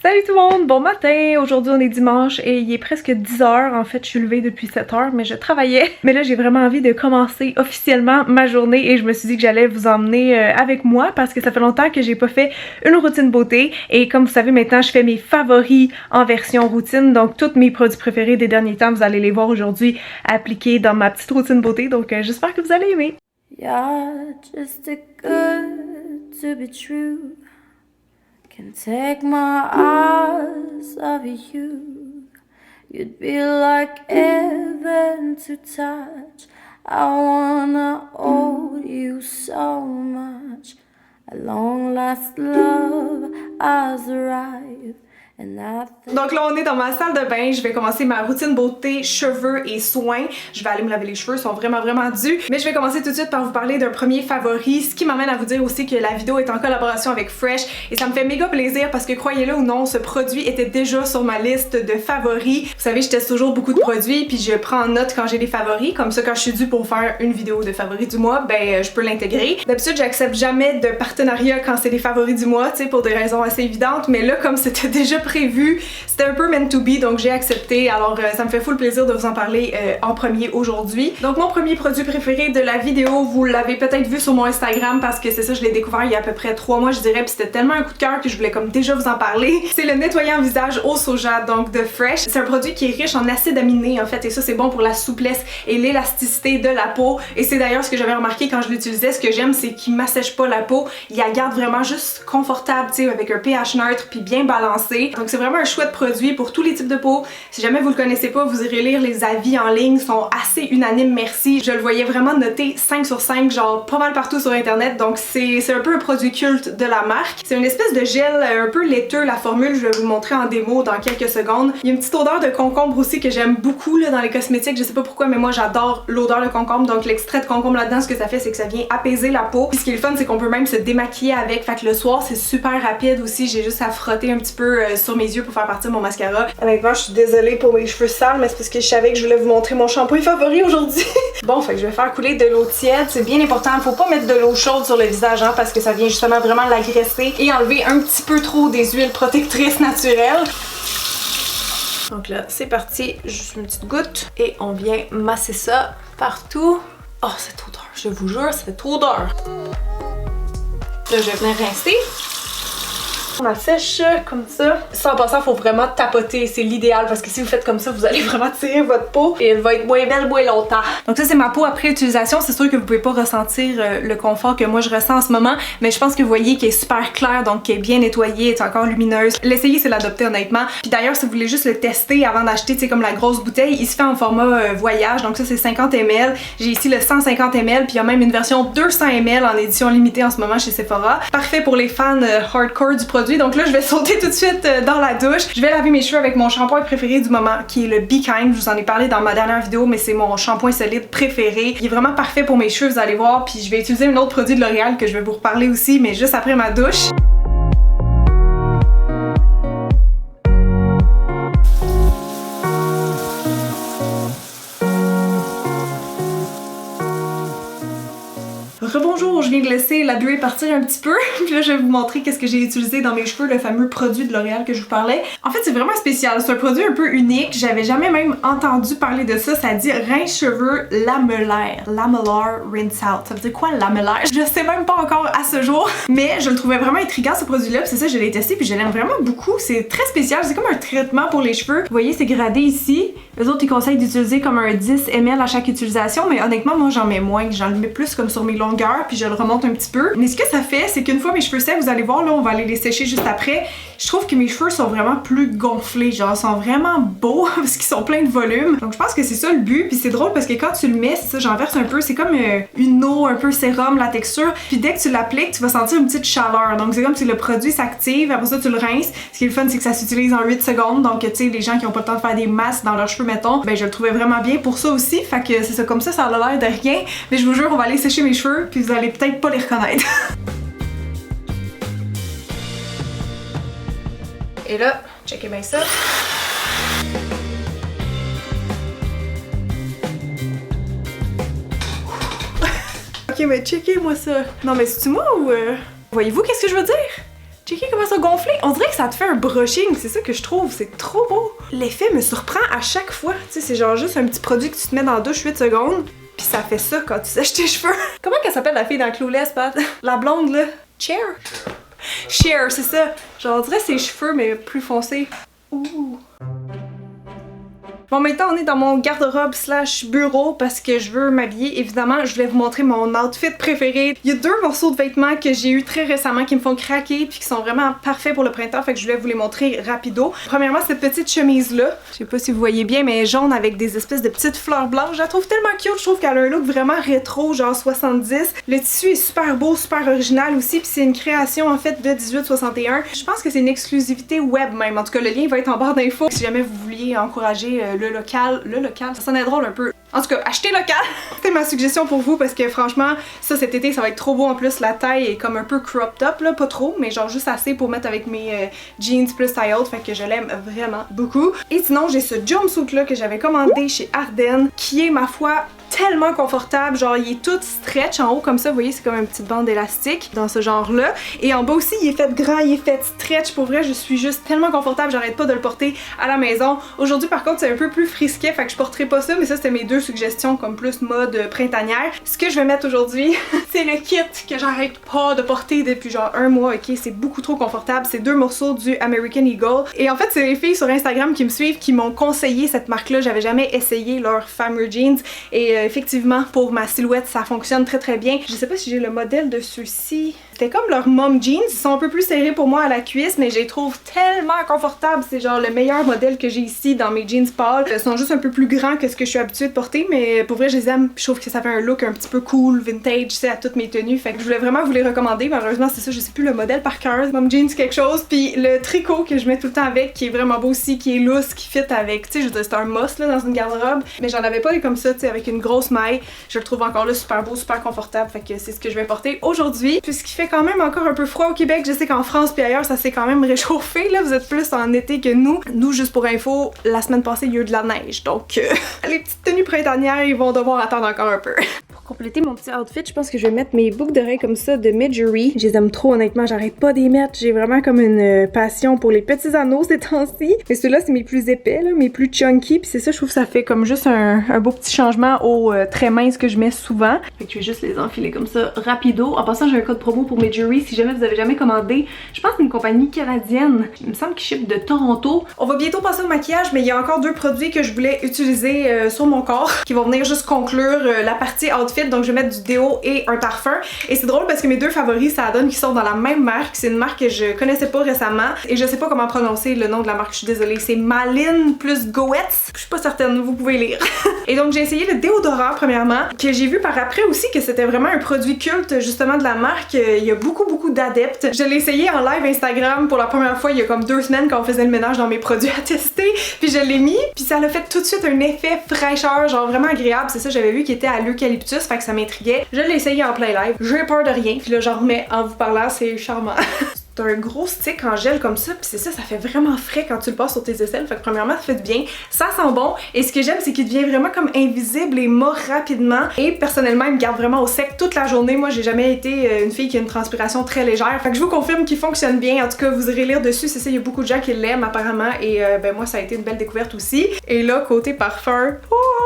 Salut tout le monde, bon matin! Aujourd'hui on est dimanche et il est presque 10h. En fait je suis levée depuis 7h mais je travaillais. Mais là j'ai vraiment envie de commencer officiellement ma journée et je me suis dit que j'allais vous emmener avec moi parce que ça fait longtemps que j'ai pas fait une routine beauté. Et comme vous savez maintenant je fais mes favoris en version routine. Donc tous mes produits préférés des derniers temps vous allez les voir aujourd'hui appliqués dans ma petite routine beauté. Donc j'espère que vous allez aimer. You're just too good to be true. Can't take my eyes off you. You'd be like heaven to touch. I wanna hold you so much. At long last love has arrived. Donc là on est dans ma salle de bain, je vais commencer ma routine beauté, cheveux et soins. Je vais aller me laver les cheveux, ils sont vraiment dus. Mais je vais commencer tout de suite par vous parler d'un premier favori, ce qui m'amène à vous dire aussi que la vidéo est en collaboration avec Fresh et ça me fait méga plaisir parce que croyez-le ou non, ce produit était déjà sur ma liste de favoris. Vous savez, je teste toujours beaucoup de produits puis je prends en note quand j'ai des favoris, comme ça quand je suis due pour faire une vidéo de favoris du mois, ben je peux l'intégrer. D'habitude j'accepte jamais de partenariat quand c'est des favoris du mois, tu sais, pour des raisons assez évidentes, mais là comme c'était déjà prévu, c'était un peu meant to be, donc j'ai accepté. Alors ça me fait full plaisir de vous en parler en premier aujourd'hui. Donc mon premier produit préféré de la vidéo, vous l'avez peut-être vu sur mon Instagram parce que c'est ça, je l'ai découvert il y a à peu près 3 mois je dirais, puis c'était tellement un coup de cœur que je voulais comme déjà vous en parler. C'est le nettoyant visage au soja, donc de Fresh. C'est un produit qui est riche en acides aminés en fait, et ça c'est bon pour la souplesse et l'élasticité de la peau. Et c'est d'ailleurs ce que j'avais remarqué quand je l'utilisais. Ce que j'aime, c'est qu'il m'assèche pas la peau, il la garde vraiment juste confortable, tu sais, avec un pH neutre puis bien balancé. Donc c'est vraiment un chouette produit pour tous les types de peau. Si jamais vous le connaissez pas, vous irez lire les avis en ligne, sont assez unanimes, merci. Je le voyais vraiment noté 5 sur 5, genre pas mal partout sur internet, donc c'est un peu un produit culte de la marque. C'est une espèce de gel un peu laiteux, la formule, je vais vous le montrer en démo dans quelques secondes. Il y a une petite odeur de concombre aussi que j'aime beaucoup là, dans les cosmétiques, je sais pas pourquoi mais moi j'adore l'odeur de concombre, donc l'extrait de concombre là-dedans, ce que ça fait c'est que ça vient apaiser la peau. Puis ce qui est le fun c'est qu'on peut même se démaquiller avec, fait que le soir c'est super rapide aussi, j'ai juste à frotter un petit peu sur mes yeux pour faire partir mon mascara. Honnêtement, je suis désolée pour mes cheveux sales, mais c'est parce que je savais que je voulais vous montrer mon shampoing favori aujourd'hui. Bon, fait que je vais faire couler de l'eau tiède, c'est bien important. Faut pas mettre de l'eau chaude sur le visage, hein, parce que ça vient justement vraiment l'agresser et enlever un petit peu trop des huiles protectrices naturelles. Donc là, c'est parti, juste une petite goutte et on vient masser ça partout. Oh, cette odeur, je vous jure, cette odeur. Là, je vais venir rincer. On la sèche comme ça. Ça en passant, faut vraiment tapoter, c'est l'idéal parce que si vous faites comme ça, vous allez vraiment tirer votre peau et elle va être moins belle moins longtemps. Donc ça c'est ma peau après utilisation, c'est sûr que vous pouvez pas ressentir le confort que moi je ressens en ce moment, mais je pense que vous voyez qu'elle est super claire, donc qu'elle est bien nettoyée, elle est encore lumineuse. L'essayer c'est l'adopter honnêtement. Puis d'ailleurs si vous voulez juste le tester avant d'acheter, tu sais, comme la grosse bouteille, il se fait en format voyage, donc ça c'est 50 ml. J'ai ici le 150 ml, puis il y a même une version 200 ml en édition limitée en ce moment chez Sephora. Parfait pour les fans hardcore du produit. Donc là je vais sauter tout de suite dans la douche. Je vais laver mes cheveux avec mon shampoing préféré du moment qui est le Be Kind. Je vous en ai parlé dans ma dernière vidéo mais c'est mon shampoing solide préféré. Il est vraiment parfait pour mes cheveux, vous allez voir. Puis je vais utiliser un autre produit de L'Oréal que je vais vous reparler aussi mais juste après ma douche. Rebonjour, je viens de laisser la buée partir un petit peu, puis là je vais vous montrer qu'est-ce que j'ai utilisé dans mes cheveux, le fameux produit de L'Oréal que je vous parlais. En fait c'est vraiment spécial, c'est un produit un peu unique, j'avais jamais même entendu parler de ça, ça dit rince cheveux lamellaire, lamellar rinse out. Ça veut dire quoi lamellaire? Je sais même pas encore à ce jour, mais je le trouvais vraiment intriguant ce produit là, puis c'est ça je l'ai testé puis je l'aime vraiment beaucoup, c'est très spécial, c'est comme un traitement pour les cheveux. Vous voyez c'est gradé ici, les autres ils conseillent d'utiliser comme un 10 ml à chaque utilisation, mais honnêtement moi j'en mets moins, j'en mets plus comme sur mes longueurs puis je le remonte un petit peu. Mais ce que ça fait, c'est qu'une fois mes cheveux secs, vous allez voir, là, on va aller les sécher juste après. Je trouve que mes cheveux sont vraiment plus gonflés, genre, sont vraiment beaux parce qu'ils sont pleins de volume. Donc je pense que c'est ça le but. Puis c'est drôle parce que quand tu le mets, c'est ça, j'en verse un peu, c'est comme une eau, un peu sérum, la texture. Puis dès que tu l'appliques, tu vas sentir une petite chaleur. Donc c'est comme si le produit s'active, après ça tu le rinces. Ce qui est le fun, c'est que ça s'utilise en 8 secondes. Donc tu sais, les gens qui ont pas le temps de faire des masses dans leurs cheveux, mettons, ben je le trouvais vraiment bien pour ça aussi. Fait que c'est ça, comme ça a l'air de rien. Mais je vous jure, on va aller sécher mes cheveux, puis vous allez peut-être pas les reconnaître. Et là, checkez bien ça. Ok, mais checkez-moi ça. Non, mais c'est-tu moi ou... Voyez-vous qu'est-ce que je veux dire? Checkez comment ça gonflé. On dirait que ça te fait un brushing, c'est ça que je trouve, c'est trop beau. L'effet me surprend à chaque fois. Tu sais, c'est genre juste un petit produit que tu te mets dans la douche 8 secondes, puis ça fait ça quand tu sèches tes cheveux. Comment qu'elle s'appelle la fille dans Clueless, Pat? La blonde là? Cher? Cher, c'est ça. Genre on dirait ses cheveux mais plus foncés. Ouh. Bon, maintenant on est dans mon garde-robe slash bureau parce que je veux m'habiller. Évidemment, je voulais vous montrer mon outfit préféré. Il y a 2 morceaux de vêtements que j'ai eu très récemment qui me font craquer puis qui sont vraiment parfaits pour le printemps, fait que je voulais vous les montrer rapido. Premièrement, cette petite chemise-là, je sais pas si vous voyez bien, mais jaune avec des espèces de petites fleurs blanches. Je la trouve tellement cute, je trouve qu'elle a un look vraiment rétro, genre 70. Le tissu est super beau, super original aussi, puis c'est une création en fait de 1861. Je pense que c'est une exclusivité web même. En tout cas, le lien va être en barre d'infos si jamais vous vouliez encourager le local, ça sonnait drôle un peu. En tout cas, achetez local! C'est ma suggestion pour vous parce que franchement, ça cet été, ça va être trop beau. En plus, la taille est comme un peu cropped up, là, pas trop, mais genre juste assez pour mettre avec mes jeans plus taille haute, fait que je l'aime vraiment beaucoup. Et sinon, j'ai ce jumpsuit là que j'avais commandé chez Ardennes, qui est ma foi tellement confortable, genre il est tout stretch en haut comme ça, vous voyez c'est comme une petite bande élastique dans ce genre là, et en bas aussi il est fait grand, il est fait stretch, pour vrai je suis juste tellement confortable, j'arrête pas de le porter à la maison. Aujourd'hui par contre c'est un peu plus frisquet, fait que je porterai pas ça, mais ça c'était mes 2 suggestions comme plus mode printanière. Ce que je vais mettre aujourd'hui c'est le kit que j'arrête pas de porter depuis genre 1 mois, ok, c'est beaucoup trop confortable, c'est 2 morceaux du American Eagle, et en fait c'est les filles sur Instagram qui me suivent qui m'ont conseillé cette marque là, j'avais jamais essayé leur Farmer Jeans, et effectivement, pour ma silhouette, ça fonctionne très très bien. Je sais pas si j'ai le modèle de ceux-ci. C'était comme leur mom jeans. Ils sont un peu plus serrés pour moi à la cuisse, mais je les trouve tellement confortables. C'est genre le meilleur modèle que j'ai ici dans mes jeans pâles. Ils sont juste un peu plus grands que ce que je suis habituée de porter, mais pour vrai, je les aime. Je trouve que ça fait un look un petit peu cool, vintage, tu sais, à toutes mes tenues. Fait que je voulais vraiment vous les recommander. Malheureusement, c'est ça, je sais plus le modèle par cœur. Mom jeans quelque chose. Puis le tricot que je mets tout le temps avec, qui est vraiment beau aussi, qui est loose, qui fit avec, tu sais, je veux dire, c'est un must là dans une garde-robe. Mais j'en avais pas les comme ça, tu sais, avec une grosse maille. Je le trouve encore là super beau, super confortable, fait que c'est ce que je vais porter aujourd'hui. Puisqu'il fait quand même encore un peu froid au Québec, je sais qu'en France puis ailleurs ça s'est quand même réchauffé, là vous êtes plus en été que nous. Nous, juste pour info, la semaine passée il y a eu de la neige, donc les petites tenues printanières ils vont devoir attendre encore un peu. Pour compléter mon petit outfit, je pense que je vais mettre mes boucles d'oreilles comme ça de Midjourney. Je les aime trop honnêtement, j'arrête pas d'y mettre. J'ai vraiment comme une passion pour les petits anneaux ces temps-ci. Mais ceux-là c'est mes plus épais, là, mes plus chunky. Puis c'est ça, je trouve que ça fait comme juste un beau petit changement aux très minces que je mets souvent. Fait que je vais juste les enfiler comme ça rapido. En passant, j'ai un code promo pour Midjourney si jamais vous avez jamais commandé. Je pense que c'est une compagnie canadienne. Il me semble qu'ils ship de Toronto. On va bientôt passer au maquillage, mais il y a encore 2 produits que je voulais utiliser sur mon corps qui vont venir juste conclure la partie outfit. Donc je vais mettre du déo et un parfum. Et c'est drôle parce que mes 2 favoris, ça donne qu'ils sont dans la même marque. C'est une marque que je connaissais pas récemment et je sais pas comment prononcer le nom de la marque, je suis désolée. C'est Malin plus Goetz. Je suis pas certaine, vous pouvez lire. Et donc j'ai essayé le déodorant premièrement, que j'ai vu par après aussi que c'était vraiment un produit culte justement de la marque. Il y a beaucoup d'adeptes. Je l'ai essayé en live Instagram pour la première fois il y a comme 2 semaines quand on faisait le ménage dans mes produits à tester. Puis je l'ai mis, puis ça a fait tout de suite un effet fraîcheur, genre vraiment agréable. C'est ça, j'avais vu qu'il était à l'eucalyptus, fait que ça m'intriguait. Je l'ai essayé en plein live. J'ai peur de rien, puis là j'en remets en vous parlant, c'est charmant. C'est un gros stick en gel comme ça, puis c'est ça, ça fait vraiment frais quand tu le passes sur tes aisselles, fait que premièrement ça fait du bien, ça sent bon, et ce que j'aime c'est qu'il devient vraiment comme invisible et mord rapidement, et personnellement il me garde vraiment au sec toute la journée. Moi j'ai jamais été une fille qui a une transpiration très légère, fait que je vous confirme qu'il fonctionne bien. En tout cas vous irez lire dessus, c'est ça, il y a beaucoup de gens qui l'aiment apparemment, et ben moi ça a été une belle découverte aussi. Et là côté parfum,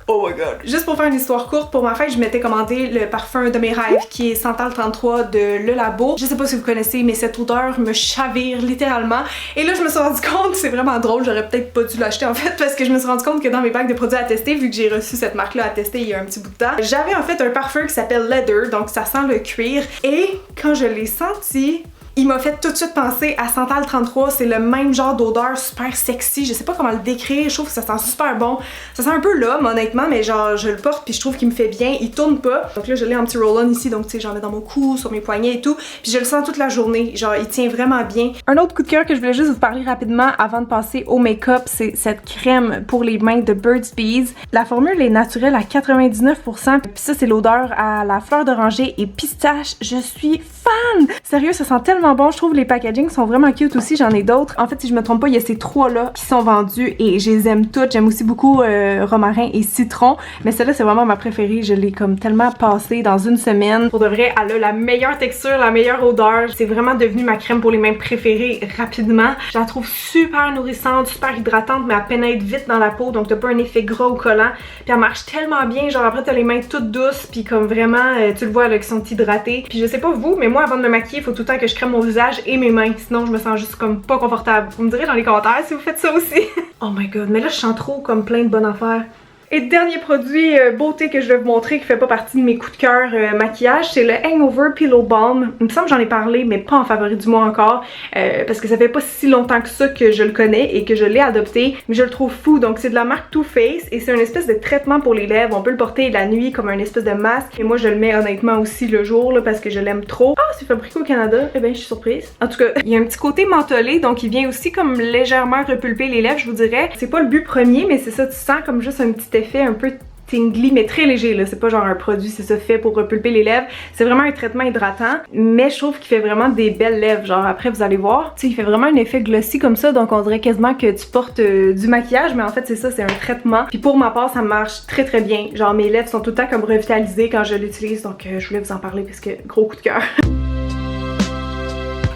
oh my god, juste pour faire une histoire courte, pour ma fête je m'étais commandé le parfum de mes rêves qui est Santal 33 de Le Labo. Je sais pas si vous connaissez, mais cette odeur me chavire littéralement. Et là je me suis rendu compte, c'est vraiment drôle, j'aurais peut-être pas dû l'acheter en fait, parce que je me suis rendu compte que dans mes bacs de produits à tester, vu que j'ai reçu cette marque là à tester il y a un petit bout de temps, j'avais en fait un parfum qui s'appelle Leather, donc ça sent le cuir, et quand je l'ai senti, il m'a fait tout de suite penser à Santal 33, c'est le même genre d'odeur super sexy, je sais pas comment le décrire, je trouve que ça sent super bon. Ça sent un peu l'homme honnêtement, mais genre je le porte puis je trouve qu'il me fait bien, il tourne pas. Donc là je l'ai en petit roll-on ici, donc tu sais j'en mets dans mon cou, sur mes poignets et tout, puis je le sens toute la journée, genre il tient vraiment bien. Un autre coup de cœur que je voulais juste vous parler rapidement avant de passer au make-up, c'est cette crème pour les mains de Burt's Bees. La formule est naturelle à 99%, puis ça c'est l'odeur à la fleur d'oranger et pistache, je suis fan! Sérieux, ça sent tellement vraiment bon. Je trouve les packaging sont vraiment cute aussi. J'en ai d'autres. En fait, si je me trompe pas, il y a ces trois-là qui sont vendus et je les aime toutes. J'aime aussi beaucoup romarin et citron. Mais celle-là, c'est vraiment ma préférée. Je l'ai comme tellement passée dans une semaine. Pour de vrai, elle a la meilleure texture, la meilleure odeur. C'est vraiment devenu ma crème pour les mains préférée rapidement. Je la trouve super nourrissante, super hydratante, mais elle pénètre vite dans la peau. Donc, t'as pas un effet gras ou collant. Puis elle marche tellement bien. Genre, après, t'as les mains toutes douces. Puis comme vraiment, tu le vois là, qui sont hydratées. Puis je sais pas vous, mais moi, avant de me maquiller, il faut tout le temps que je crème mon visage et mes mains. Sinon, je me sens juste comme pas confortable. Vous me direz dans les commentaires si vous faites ça aussi. Oh my god, mais là, je sens trop comme plein de bonnes affaires. Et dernier produit beauté que je vais vous montrer qui fait pas partie de mes coups de cœur maquillage, c'est le Hangover Pillow Balm. Il me semble que j'en ai parlé, mais pas en favori du mois encore, parce que ça fait pas si longtemps que ça que je le connais et que je l'ai adopté, mais je le trouve fou. Donc c'est de la marque Too Faced et c'est une espèce de traitement pour les lèvres. On peut le porter la nuit comme un espèce de masque, et moi je le mets honnêtement aussi le jour là, parce que je l'aime trop. Ah, c'est fabriqué au Canada, eh ben je suis surprise. En tout cas, il y a un petit côté mentholé, donc il vient aussi comme légèrement repulper les lèvres, je vous dirais. C'est pas le but premier, mais c'est ça, tu sens comme juste un petit effet un peu tingly, mais très léger là, c'est pas genre un produit, c'est ça fait pour repulper les lèvres, c'est vraiment un traitement hydratant, mais je trouve qu'il fait vraiment des belles lèvres, genre après vous allez voir, tu sais, il fait vraiment un effet glossy comme ça, donc on dirait quasiment que tu portes du maquillage, mais en fait c'est ça, c'est un traitement, puis pour ma part ça marche très très bien, genre mes lèvres sont tout le temps comme revitalisées quand je l'utilise, donc je voulais vous en parler parce que gros coup de cœur.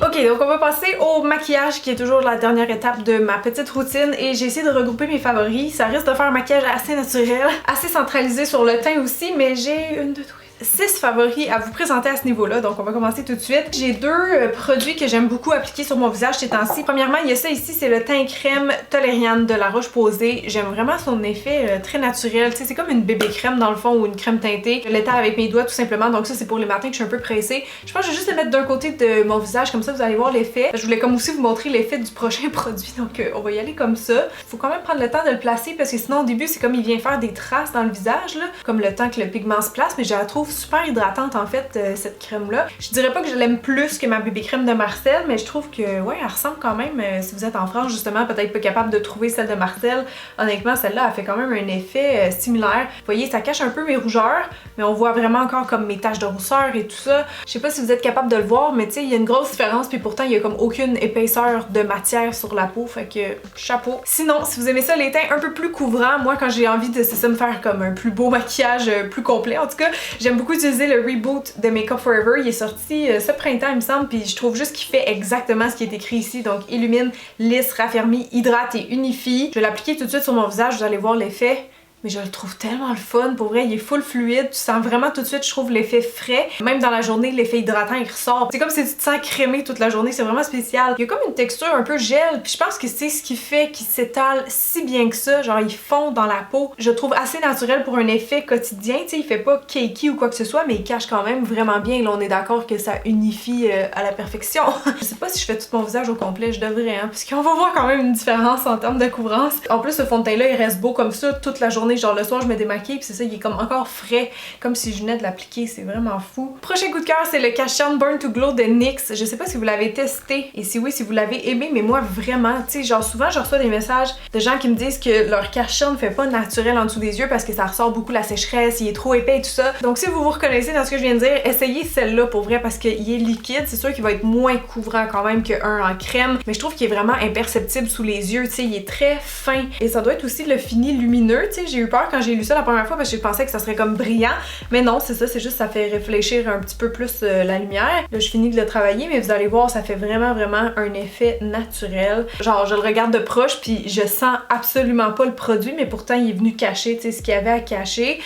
Ok, donc on va passer au maquillage qui est toujours la dernière étape de ma petite routine et j'ai essayé de regrouper mes favoris. Ça risque de faire un maquillage assez naturel, assez centralisé sur le teint aussi, mais j'ai une, deux, trois, 6 favoris à vous présenter à ce niveau-là, donc on va commencer tout de suite. J'ai deux produits que j'aime beaucoup appliquer sur mon visage ces temps-ci. Premièrement, il y a ça ici, c'est le teint crème Toleriane de La Roche-Posay. J'aime vraiment son effet très naturel, tu sais, c'est comme une bébé crème dans le fond ou une crème teintée. Je l'étale avec mes doigts tout simplement, donc ça c'est pour les matins que je suis un peu pressée. Je pense que je vais juste le mettre d'un côté de mon visage, comme ça vous allez voir l'effet. Je voulais comme aussi vous montrer l'effet du prochain produit, donc on va y aller comme ça. Faut quand même prendre le temps de le placer parce que sinon au début c'est comme il vient faire des traces dans le visage, là, comme le temps que le pigment se place, mais je la trouve super hydratante en fait cette crème là. Je dirais pas que je l'aime plus que ma bébé crème de Marcel, mais je trouve que ouais, elle ressemble quand même, si vous êtes en France justement, peut-être pas capable de trouver celle de Marcel, honnêtement celle-là elle fait quand même un effet similaire. Vous voyez, ça cache un peu mes rougeurs, mais on voit vraiment encore comme mes taches de rousseur et tout ça. Je sais pas si vous êtes capable de le voir, mais tu sais, il y a une grosse différence, puis pourtant il y a comme aucune épaisseur de matière sur la peau, fait que chapeau. Sinon, si vous aimez ça, les teints un peu plus couvrants, moi quand j'ai envie de, c'est ça, me faire comme un plus beau maquillage plus complet, en tout cas, j'aime beaucoup utiliser le Reboot de Make Up For Ever. Il est sorti ce printemps il me semble, puis je trouve juste qu'il fait exactement ce qui est écrit ici, donc illumine, lisse, raffermit, hydrate et unifie. Je vais l'appliquer tout de suite sur mon visage, vous allez voir l'effet. Mais je le trouve tellement le fun, pour vrai, il est full fluide, tu sens vraiment tout de suite, je trouve l'effet frais. Même dans la journée, l'effet hydratant il ressort. C'est comme si tu te sens crémé toute la journée, c'est vraiment spécial. Il y a comme une texture un peu gel, puis je pense que c'est ce qui fait qu'il s'étale si bien que ça, genre il fond dans la peau. Je le trouve assez naturel pour un effet quotidien, tu sais, il fait pas cakey ou quoi que ce soit, mais il cache quand même vraiment bien. Là on est d'accord que ça unifie à la perfection. Je sais pas si je fais tout mon visage au complet, je devrais, hein, parce qu'on va voir quand même une différence en termes de couvrance. En plus ce fond de teint là il reste beau comme ça toute la journée. Genre le soir je me démaquille puis c'est ça, il est comme encore frais, comme si je venais de l'appliquer, c'est vraiment fou. Prochain coup de cœur, c'est le Cash Down Burn to Glow de NYX. Je sais pas si vous l'avez testé et si oui, si vous l'avez aimé, mais moi vraiment, tu sais, genre souvent je reçois des messages de gens qui me disent que leur cash down fait pas naturel en dessous des yeux parce que ça ressort beaucoup la sécheresse, il est trop épais et tout ça. Donc si vous vous reconnaissez dans ce que je viens de dire, essayez celle-là pour vrai parce qu'il est liquide, c'est sûr qu'il va être moins couvrant quand même qu'un en crème, mais je trouve qu'il est vraiment imperceptible sous les yeux, tu sais, il est très fin et ça doit être aussi le fini lumineux, tu sais, j'ai eu peur quand j'ai lu ça la première fois parce que je pensais que ça serait comme brillant, mais non, c'est ça, c'est juste ça fait réfléchir un petit peu plus la lumière. Là je finis de le travailler, mais vous allez voir, ça fait vraiment un effet naturel. Genre je le regarde de proche puis je sens absolument pas le produit, mais pourtant il est venu cacher, tu sais, ce qu'il y avait à cacher.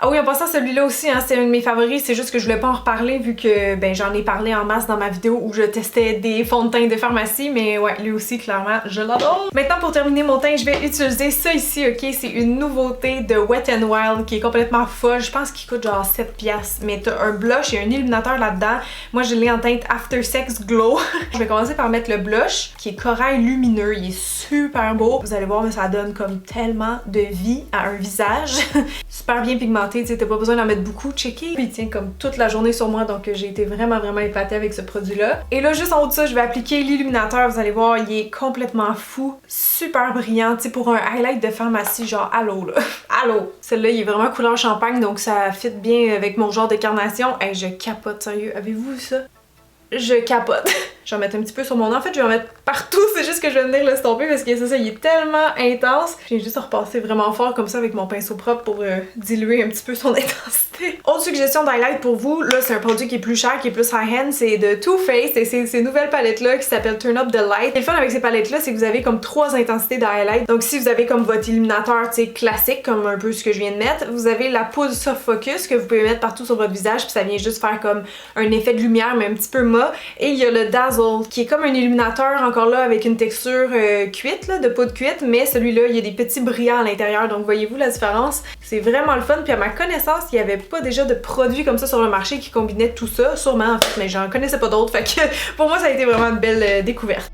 Ah oui, en passant, celui-là aussi, hein, c'est un de mes favoris, c'est juste que je voulais pas en reparler vu que ben j'en ai parlé en masse dans ma vidéo où je testais des fonds de teint de pharmacie, mais ouais, lui aussi, clairement, je l'adore. Maintenant, pour terminer mon teint, je vais utiliser ça ici, ok? C'est une nouveauté de Wet n Wild qui est complètement folle, je pense qu'il coûte genre 7$, mais t'as un blush et un illuminateur là-dedans. Moi, je l'ai en teinte After Sex Glow. Je vais commencer par mettre le blush, qui est corail lumineux, il est super beau. Vous allez voir, mais ça donne comme tellement de vie à un visage. super bien pigmenté, tu sais, t'as pas besoin d'en mettre beaucoup, checker. Puis il tient comme toute la journée sur moi, donc j'ai été vraiment épatée avec ce produit-là. Et là, juste en haut de ça, je vais appliquer l'illuminateur, vous allez voir, il est complètement fou, super brillant, tu sais, pour un highlight de pharmacie, genre allô là, allô. Celle-là, il est vraiment couleur champagne, donc ça fit bien avec mon genre de carnation. Hey, je capote, sérieux, avez-vous vu ça? Je capote. Je vais en mettre un petit peu sur mon nez. En fait, je vais en mettre partout. C'est juste que je vais venir l'estomper parce que c'est ça, il est tellement intense. Je viens juste à repasser vraiment fort comme ça avec mon pinceau propre pour diluer un petit peu son intensité. Autre suggestion d'highlight pour vous, là, c'est un produit qui est plus cher, qui est plus high-end. C'est de Too Faced et c'est ces nouvelles palettes-là qui s'appellent Turn Up the Light. Et le fun avec ces palettes-là, c'est que vous avez comme 3 intensités de highlight. Donc, si vous avez comme votre illuminateur, tu sais, classique, comme un peu ce que je viens de mettre, vous avez la poudre Soft Focus que vous pouvez mettre partout sur votre visage, puis ça vient juste faire comme un effet de lumière, mais un petit peu mat. Et il y a le Dazzle, qui est comme un illuminateur, encore là, avec une texture cuite, là, de poudre cuite, mais celui-là, il y a des petits brillants à l'intérieur, donc voyez-vous la différence? C'est vraiment le fun, puis à ma connaissance, il n'y avait pas déjà de produits comme ça sur le marché qui combinaient tout ça, sûrement en fait, mais j'en connaissais pas d'autres, fait que pour moi, ça a été vraiment une belle découverte.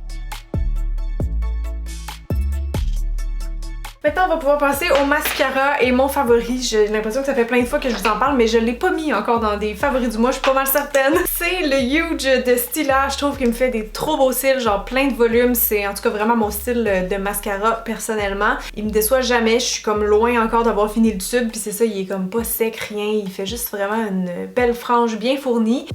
Maintenant, on va pouvoir passer au mascara et mon favori. J'ai l'impression que ça fait plein de fois que je vous en parle, mais je l'ai pas mis encore dans des favoris du mois, je suis pas mal certaine. C'est le Huge de Stila. Je trouve qu'il me fait des trop beaux cils, genre plein de volume. C'est en tout cas vraiment mon style de mascara personnellement. Il me déçoit jamais, je suis comme loin encore d'avoir fini le tube, puis c'est ça, il est comme pas sec, rien. Il fait juste vraiment une belle frange bien fournie.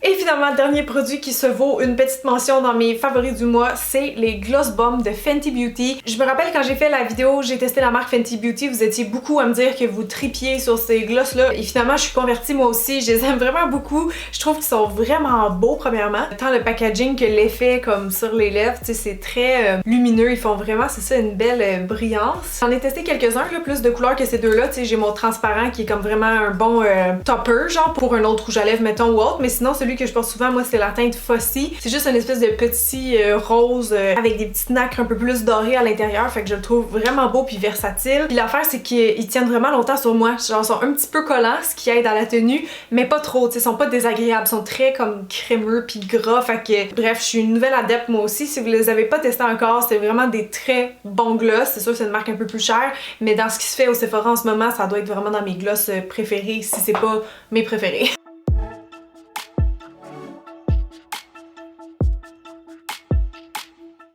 Et finalement, le dernier produit qui se vaut une petite mention dans mes favoris du mois, c'est les Gloss Bombs de Fenty Beauty. Je me rappelle quand j'ai fait la vidéo, j'ai testé la marque Fenty Beauty, vous étiez beaucoup à me dire que vous tripiez sur ces gloss-là. Et finalement, je suis convertie moi aussi, je les aime vraiment beaucoup. Je trouve qu'ils sont vraiment beaux, premièrement. Tant le packaging que l'effet comme sur les lèvres, tu sais, c'est très lumineux. Ils font vraiment, c'est ça, une belle brillance. J'en ai testé quelques-uns, plus de couleurs que ces deux-là. Tu sais, j'ai mon transparent qui est comme vraiment un bon topper, genre pour un autre rouge à lèvres, mettons, ou autre. Mais sinon, celui que je porte souvent, moi, c'est la teinte Fossi. C'est juste une espèce de petit rose avec des petites nacres un peu plus dorées à l'intérieur, fait que je le trouve vraiment beau puis versatile. Puis l'affaire, c'est qu'ils tiennent vraiment longtemps sur moi. Genre, ils sont un petit peu collants, ce qui aide à la tenue, mais pas trop, tu sais, ils sont pas désagréables. Ils sont très comme crémeux puis gras, fait que bref, je suis une nouvelle adepte moi aussi. Si vous les avez pas testés encore, c'est vraiment des très bons gloss. C'est sûr que c'est une marque un peu plus chère, mais dans ce qui se fait au Sephora en ce moment, ça doit être vraiment dans mes gloss préférés, si c'est pas mes préférés.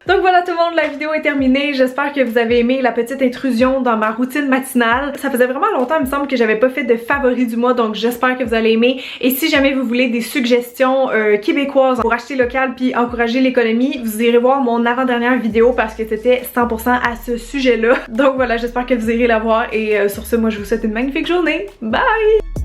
Donc voilà tout le monde, la vidéo est terminée. J'espère que vous avez aimé la petite intrusion dans ma routine matinale. Ça faisait vraiment longtemps, il me semble, que j'avais pas fait de favoris du mois, donc j'espère que vous allez aimer. Et si jamais vous voulez des suggestions québécoises pour acheter local puis encourager l'économie, vous irez voir mon avant-dernière vidéo parce que c'était 100% à ce sujet-là. Donc voilà, j'espère que vous irez la voir et sur ce, moi je vous souhaite une magnifique journée. Bye!